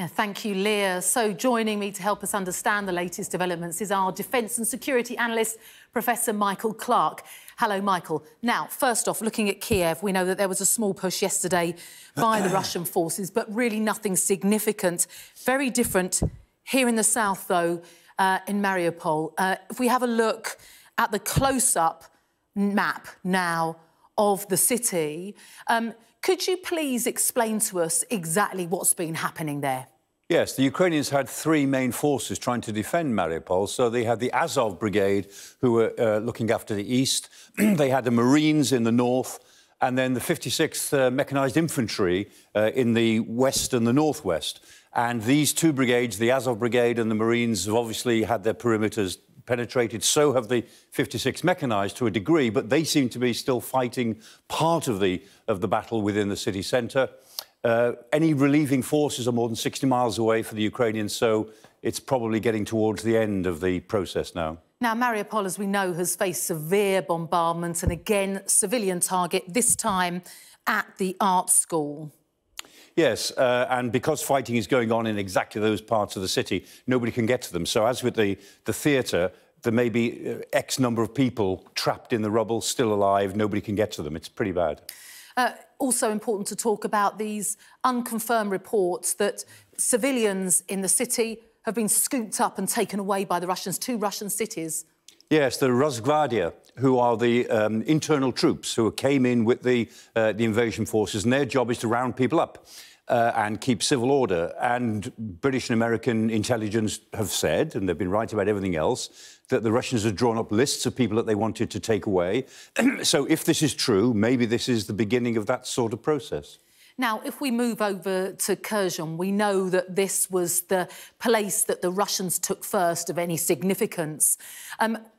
Yeah, thank you, Leah. So joining me to help us understand the latest developments is our defence and security analyst, Professor Michael Clarke. Hello, Michael. Now, first off, looking at Kiev, we know that there was a small push yesterday by the Russian forces, but really nothing significant. Very different here in the south, though, in Mariupol. If we have a look at the close-up map now of the city, could you please explain to us exactly what's been happening there? Yes, the Ukrainians had three main forces trying to defend Mariupol. So they had the Azov Brigade, who were looking after the east. They had the Marines in the north, and then the 56th Mechanized Infantry in the west and the northwest. And these two brigades, the Azov Brigade and the Marines, have obviously had their perimeters penetrated. So have the 56th Mechanized to a degree, but they seem to be still fighting part of the battle within the city centre. Any relieving forces are more than 60 miles away for the Ukrainians, so it's probably getting towards the end of the process now. Now, Mariupol, as we know, has faced severe bombardment and, again, civilian target, this time at the art school. Yes, and because fighting is going on in exactly those parts of the city, nobody can get to them. So as with the theatre, there may be X number of people trapped in the rubble, still alive. Nobody can get to them. It's pretty bad. Also important to talk about these unconfirmed reports that civilians in the city have been scooped up and taken away by the Russians, two Russian cities. Yes, the Rosgvardia, who are the internal troops who came in with the invasion forces, and their job is to round people up and keep civil order. And British and American intelligence have said, and they've been right about everything else, that the Russians have drawn up lists of people that they wanted to take away. So if this is true, maybe this is the beginning of that sort of process. Now, if we move over to Kherson, we know that this was the place that the Russians took first of any significance.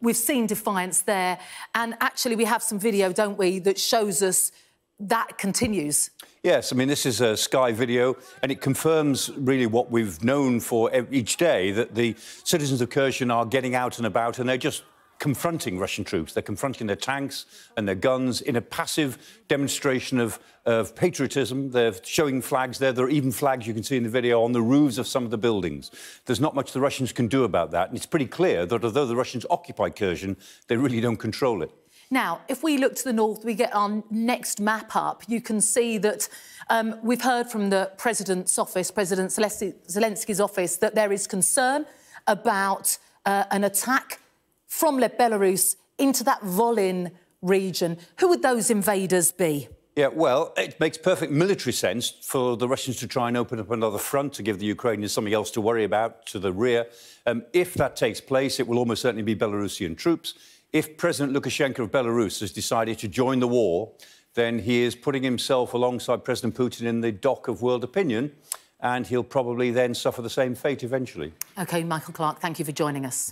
We've seen defiance there, and actually we have some video, don't we, that shows us that continues. Yes, I mean, this is a Sky video, and it confirms really what we've known for each day, that the citizens of Kherson are getting out and about, and they're just confronting Russian troops. They're confronting their tanks and their guns in a passive demonstration of patriotism. They're showing flags there. There are even flags, you can see in the video, on the roofs of some of the buildings. There's not much the Russians can do about that, and it's pretty clear that although the Russians occupy Kherson, they really don't control it. Now, if we look to the north, we get our next map up, you can see that we've heard from the President's office, President Zelensky's office, that there is concern about an attack from Belarus into that Volyn region. Who would those invaders be? Yeah, well, it makes perfect military sense for the Russians to try and open up another front to give the Ukrainians something else to worry about to the rear. If that takes place, it will almost certainly be Belarusian troops. If President Lukashenko of Belarus has decided to join the war, then he is putting himself alongside President Putin in the dock of world opinion, and he'll probably then suffer the same fate eventually. OK, Michael Clarke, thank you for joining us.